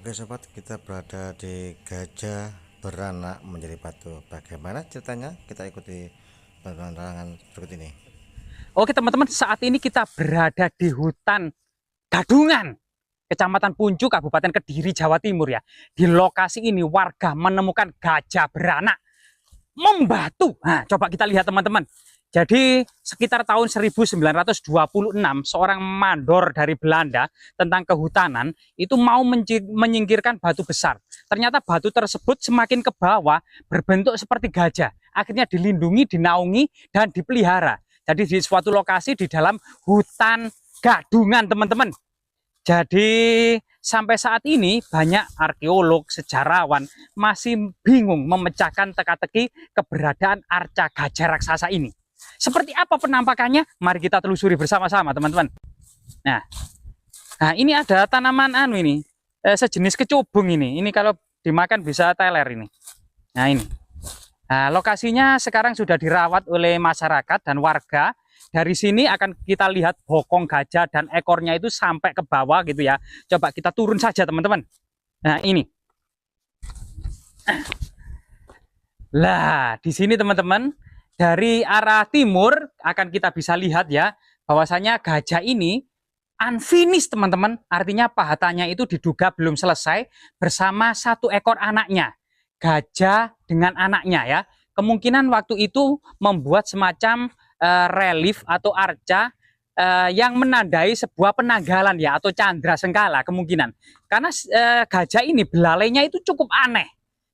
Oke sobat, kita berada di gajah beranak menjadi batu. Bagaimana ceritanya? Kita ikuti penerangan berikut ini. Oke teman-teman, saat ini kita berada di hutan Gadungan, Kecamatan Puncu, Kabupaten Kediri, Jawa Timur ya. Di lokasi ini warga menemukan gajah beranak membatu. Nah, coba kita lihat teman-teman. Jadi sekitar tahun 1926 seorang mandor dari Belanda tentang kehutanan itu mau menyingkirkan batu besar. Ternyata batu tersebut semakin ke bawah berbentuk seperti gajah. Akhirnya dilindungi, dinaungi, dan dipelihara. Jadi di suatu lokasi di dalam hutan Gadungan teman-teman. Jadi sampai saat ini banyak arkeolog, sejarawan masih bingung memecahkan teka-teki keberadaan arca gajah raksasa ini. Seperti apa penampakannya? Mari kita telusuri bersama-sama teman-teman. Nah, ini ada tanaman ini, sejenis kecubung ini. Ini kalau dimakan bisa teler ini. Nah ini. Nah, lokasinya sekarang sudah dirawat oleh masyarakat dan warga. Dari sini akan kita lihat bokong gajah dan ekornya itu sampai ke bawah gitu ya. Coba kita turun saja teman-teman. Nah ini. Lah di sini teman-teman, dari arah timur akan kita bisa lihat ya, bahwasanya gajah ini unfinished teman-teman. Artinya pahatannya itu diduga belum selesai bersama satu ekor anaknya. Gajah dengan anaknya ya. Kemungkinan waktu itu membuat semacam relief atau arca yang menandai sebuah penanggalan ya, atau candra sengkala kemungkinan. Karena gajah ini belalainya itu cukup aneh.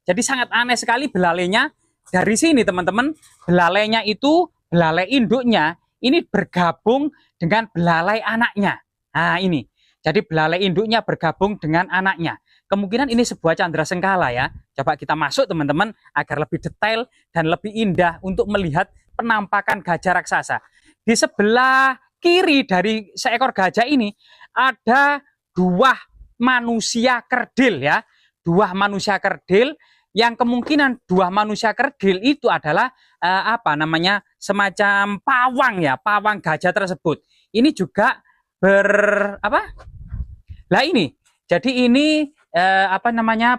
Jadi sangat aneh sekali belalainya. Dari sini teman-teman, belalainya itu, belalai induknya ini bergabung dengan belalai anaknya. Nah ini, jadi belalai induknya bergabung dengan anaknya. Kemungkinan ini sebuah candra sengkala ya. Coba kita masuk teman-teman agar lebih detail dan lebih indah untuk melihat penampakan gajah raksasa. Di sebelah kiri dari seekor gajah ini ada dua manusia kerdil ya. Dua manusia kerdil yang kemungkinan dua manusia kerdil itu adalah semacam pawang ya, pawang gajah tersebut. Ini juga Lah ini. Jadi ini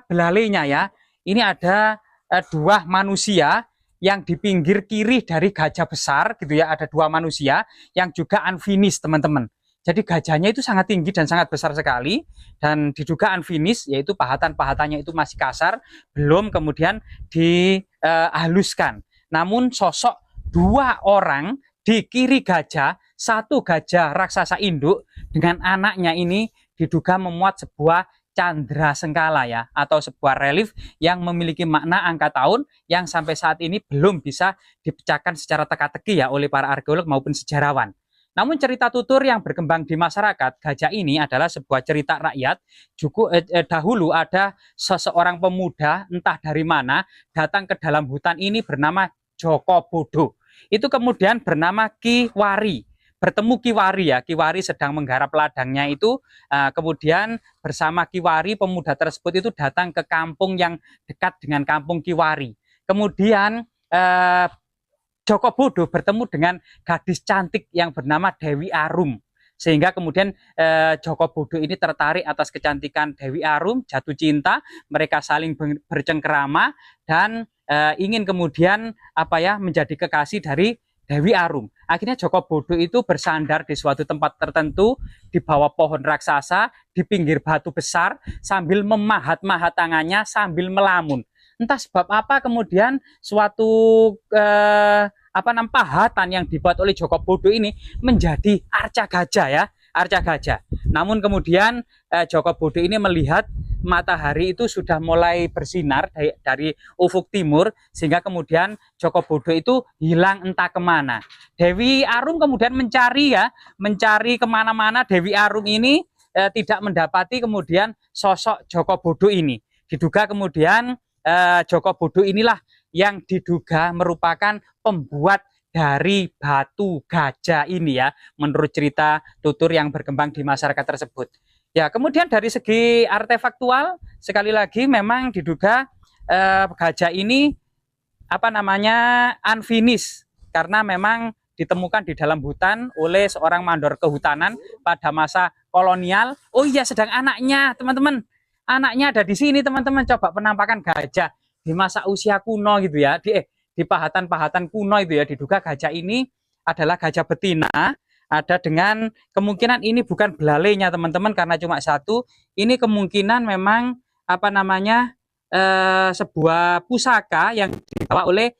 belalainya ya. Ini ada dua manusia yang di pinggir kiri dari gajah besar gitu ya, ada dua manusia yang juga unfinished teman-teman. Jadi gajahnya itu sangat tinggi dan sangat besar sekali dan diduga unfinished, yaitu pahatan-pahatannya itu masih kasar, belum kemudian dihaluskan. Namun sosok dua orang di kiri gajah, satu gajah raksasa induk dengan anaknya ini diduga memuat sebuah candra sengkala ya, atau sebuah relief yang memiliki makna angka tahun yang sampai saat ini belum bisa dipecahkan secara teka-teki ya oleh para arkeolog maupun sejarawan. Namun cerita tutur yang berkembang di masyarakat gajah ini adalah sebuah cerita rakyat. Dahulu ada seseorang pemuda entah dari mana datang ke dalam hutan ini bernama Joko Bodo. Itu kemudian bernama Ki Wari. Bertemu Ki Wari ya, Ki Wari sedang menggarap ladangnya itu, kemudian bersama Ki Wari pemuda tersebut itu datang ke kampung yang dekat dengan kampung Ki Wari. Kemudian Joko Bodo bertemu dengan gadis cantik yang bernama Dewi Arum. Sehingga kemudian Joko Bodo ini tertarik atas kecantikan Dewi Arum, jatuh cinta, mereka saling bercengkerama dan ingin kemudian menjadi kekasih dari Dewi Arum. Akhirnya Joko Bodo itu bersandar di suatu tempat tertentu di bawah pohon raksasa di pinggir batu besar sambil memahat-mahat tangannya sambil melamun. Entah sebab apa kemudian suatu pahatan yang dibuat oleh Joko Bodo ini menjadi arca gajah ya, arca gajah. Namun kemudian Joko Bodo ini melihat matahari itu sudah mulai bersinar dari ufuk timur, sehingga kemudian Joko Bodo itu hilang entah kemana. Dewi Arum kemudian mencari kemana-mana. Dewi Arum ini tidak mendapati kemudian sosok Joko Bodo ini. Diduga kemudian Joko Bodo inilah yang diduga merupakan pembuat dari batu gajah ini ya, menurut cerita tutur yang berkembang di masyarakat tersebut. Ya, kemudian dari segi artefaktual sekali lagi memang diduga gajah ini unfinished karena memang ditemukan di dalam hutan oleh seorang mandor kehutanan pada masa kolonial. Oh iya, sedang anaknya teman-teman. anaknya ada di sini teman-teman. Coba penampakan gajah di masa usia kuno gitu ya, di pahatan-pahatan kuno itu ya, diduga gajah ini adalah gajah betina. Ada dengan kemungkinan ini bukan belalainya teman-teman, karena cuma satu. Ini kemungkinan memang apa namanya, sebuah pusaka yang dibawa oleh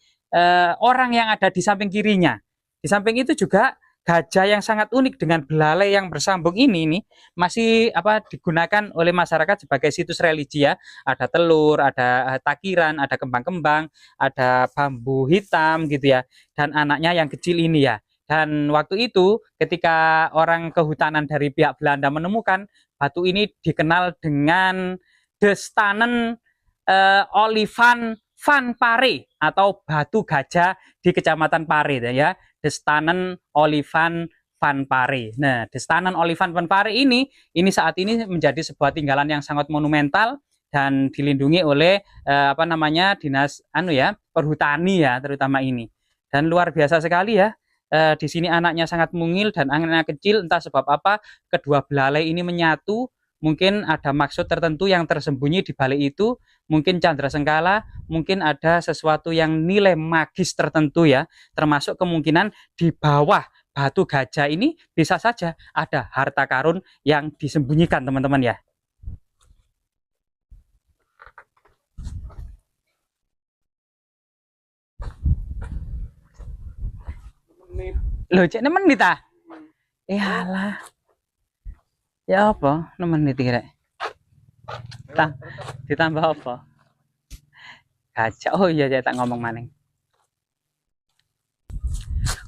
orang yang ada di samping kirinya. Di samping itu juga gajah yang sangat unik dengan belalai yang bersambung ini masih apa digunakan oleh masyarakat sebagai situs religi ya. Ada telur, ada takiran, ada kembang-kembang, ada bambu hitam gitu ya. Dan anaknya yang kecil ini ya. Dan waktu itu ketika orang kehutanan dari pihak Belanda menemukan batu ini, dikenal dengan Destanen Olifant van Pare atau batu gajah di Kecamatan Pare ya. Destanen Olifant van Pare. Nah, Destanen Olifant van Pare ini saat ini menjadi sebuah tinggalan yang sangat monumental dan dilindungi oleh apa namanya, dinas perhutani ya, terutama ini. Dan luar biasa sekali ya. Di sini anaknya sangat mungil dan anaknya kecil, entah sebab apa kedua belalai ini menyatu. Mungkin ada maksud tertentu yang tersembunyi di balik itu, mungkin candra sengkala, mungkin ada sesuatu yang nilai magis tertentu ya, termasuk kemungkinan di bawah batu gajah ini bisa saja ada harta karun yang disembunyikan teman-teman ya. Loh, cek menit ah. Iyalah. Ya apa? 6 menit kira. Ditambah apa? Gajah. Oh iya, saya tak ngomong maning.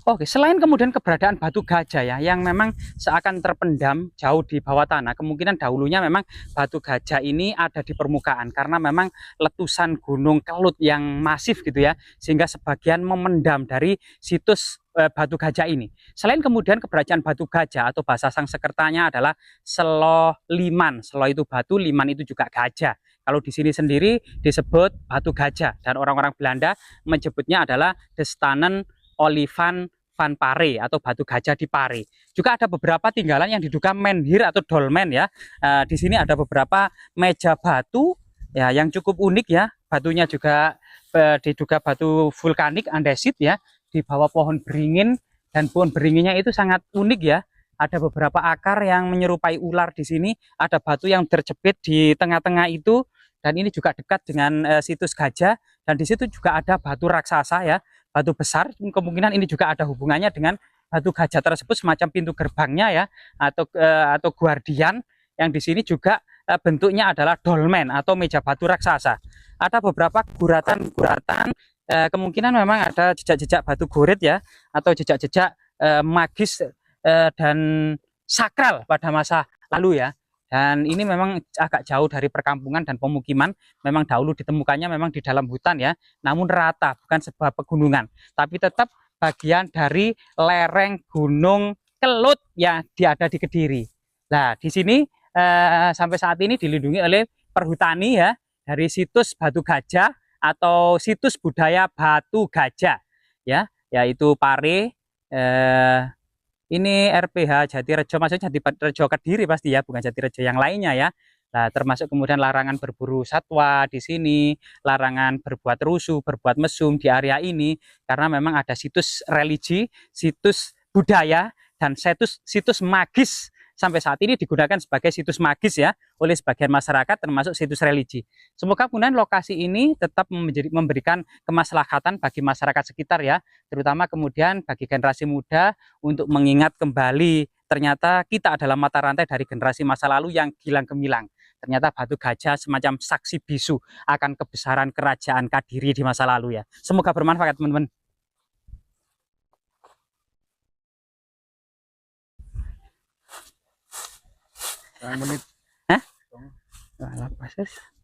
Oke, selain kemudian keberadaan batu gajah ya, yang memang seakan terpendam jauh di bawah tanah, kemungkinan dahulunya memang batu gajah ini ada di permukaan karena memang letusan gunung Kelut yang masif gitu ya, sehingga sebagian memendam dari situs batu gajah ini. Selain kemudian keberadaan batu gajah atau bahasa Sanskertanya adalah Selo Liman. Selo itu batu, Liman itu juga gajah. Kalau di sini sendiri disebut batu gajah dan orang-orang Belanda menyebutnya adalah Destanen Olifant van Pare atau batu gajah di Pare. Juga ada beberapa tinggalan yang diduga menhir atau dolmen ya. Di sini ada beberapa meja batu ya yang cukup unik ya. Batunya juga diduga batu vulkanik andesit ya, di bawah pohon beringin, dan pohon beringinnya itu sangat unik ya. Ada beberapa akar yang menyerupai ular di sini, ada batu yang terjepit di tengah-tengah itu, dan ini juga dekat dengan situs gajah, dan di situ juga ada batu raksasa ya, batu besar. Kemungkinan ini juga ada hubungannya dengan batu gajah tersebut, semacam pintu gerbangnya ya, atau guardian, yang di sini juga bentuknya adalah dolmen atau meja batu raksasa. Ada beberapa guratan-guratan, kemungkinan memang ada jejak-jejak batu goret ya, atau jejak-jejak magis dan sakral pada masa lalu ya. Dan ini memang agak jauh dari perkampungan dan pemukiman. Memang dahulu ditemukannya memang di dalam hutan ya, namun rata, bukan sebuah pegunungan, tapi tetap bagian dari lereng Gunung Kelut yang ada di Kediri. Nah, di sini sampai saat ini dilindungi oleh perhutani ya, dari situs Batu Gajah atau situs budaya Batu Gajah ya, yaitu Pare. Ini RPH Jatirejo, maksudnya Jatirejo Kediri pasti ya, bukan Jatirejo yang lainnya ya. Nah, termasuk kemudian larangan berburu satwa di sini, larangan berbuat rusuh, berbuat mesum di area ini, karena memang ada situs religi, situs budaya, dan situs magis. Sampai saat ini digunakan sebagai situs magis ya oleh sebagian masyarakat, termasuk situs religi. Semoga kemudian lokasi ini tetap memberikan kemaslahatan bagi masyarakat sekitar ya, terutama kemudian bagi generasi muda untuk mengingat kembali ternyata kita adalah mata rantai dari generasi masa lalu yang gilang gemilang. Ternyata batu gajah semacam saksi bisu akan kebesaran kerajaan Kadiri di masa lalu ya. Semoga bermanfaat teman-teman. Menit. Hah? Wah,